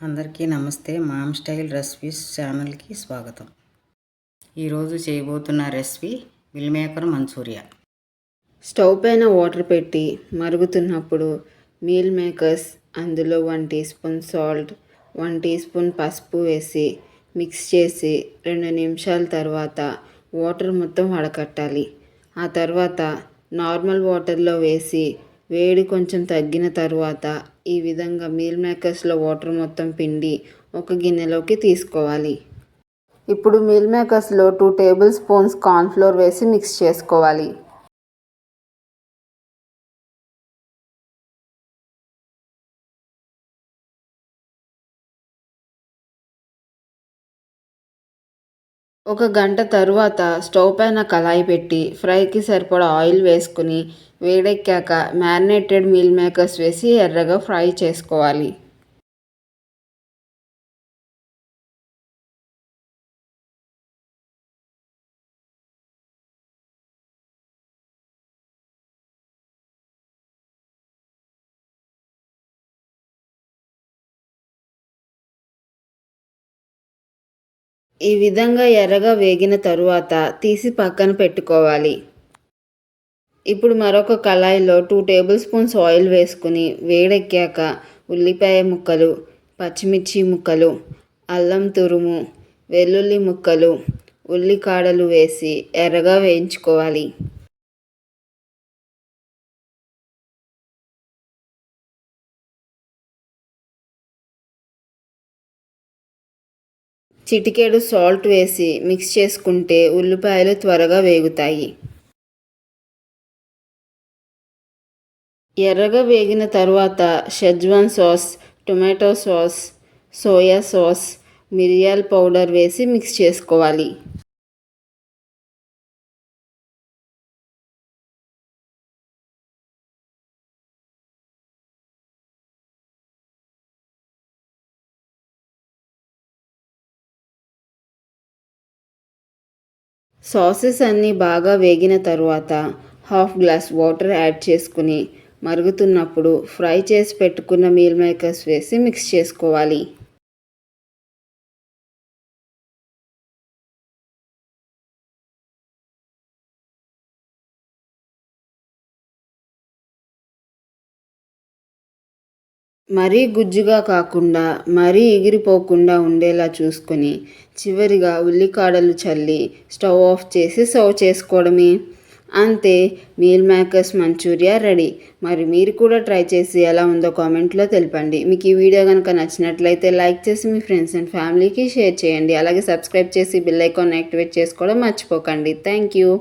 అందరికీ నమస్తే. Ma'am style recipes ఛానల్కి స్వాగతం. ఈరోజు చేయబోతున్న recipe meal maker Manchuria. Stove పైన వాటర్ పెట్టి మరుగుతున్నప్పుడు మీల్ మేకర్స్, అందులో 1 teaspoon salt, 1 teaspoon పసుపు వేసి మిక్స్ చేసి 2 నిమిషాల తర్వాత వాటర్ మొత్తం వడకట్టాలి. ఆ తర్వాత నార్మల్ వాటర్లో వేసి వేడి కొంచెం తగ్గిన తర్వాత ఈ విధంగా మీల్ మేకర్స్లో వాటర్ మొత్తం పిండి ఒక గిన్నెలోకి తీసుకోవాలి. ఇప్పుడు మీల్ మేకర్స్లో 2 టేబుల్ స్పూన్స్ కార్న్ఫ్లోర్ వేసి మిక్స్ చేసుకోవాలి. ఒక గంట తరువాత స్టవ్ పైన కళాయి పెట్టి ఫ్రైకి సరిపడా ఆయిల్ వేసుకుని వేడెక్కాక మ్యారినేటెడ్ మీల్ మేకర్స్ వేసి ఎర్రగా ఫ్రై చేసుకోవాలి. ఈ విధంగా ఎర్రగా వేగిన తరువాత తీసి పక్కన పెట్టుకోవాలి. ఇప్పుడు మరొక కళాయిలో 2 టేబుల్ స్పూన్స్ ఆయిల్ వేసుకుని వేడెక్కాక ఉల్లిపాయ ముక్కలు, పచ్చిమిర్చి ముక్కలు, అల్లం తురుము, వెల్లుల్లి ముక్కలు, ఉల్లికాడలు వేసి ఎర్రగా వేయించుకోవాలి. చిటికెడు సాల్ట్ వేసి మిక్స్ చేసుకుంటే ఉల్లిపాయలు త్వరగా వేగుతాయి. ఎర్రగా వేగిన తర్వాత schezwan sauce, tomato sauce, soya sauce, మిరియాల పౌడర్ వేసి మిక్స్ చేసుకోవాలి. సాసెస్ అన్నీ బాగా వేగిన తర్వాత హాఫ్ గ్లాస్ వాటర్ యాడ్ చేసుకుని మరుగుతున్నప్పుడు ఫ్రై చేసి పెట్టుకున్న మీల్ మేకర్స్ వేసి మిక్స్ చేసుకోవాలి. మరీ గుజ్జుగా కాకుండా మరీ ఎగిరిపోకుండా ఉండేలా చూసుకొని చివరిగా ఉల్లికాడలు చల్లి స్టవ్ ఆఫ్ చేసి సర్వ్ చేసుకోవడమే. అంతే, మీల్ మేకర్స్ మంచూరియా రెడీ. మరి మీరు కూడా ట్రై చేసి ఎలా ఉందో కామెంట్లో తెలపండి. మీకు ఈ వీడియో కనుక నచ్చినట్లయితే లైక్ చేసి మీ ఫ్రెండ్స్ అండ్ ఫ్యామిలీకి షేర్ చేయండి. అలాగే సబ్స్క్రైబ్ చేసి బెల్ ఐకాన్ యాక్టివేట్ చేసుకోవడం మర్చిపోకండి. Thank you.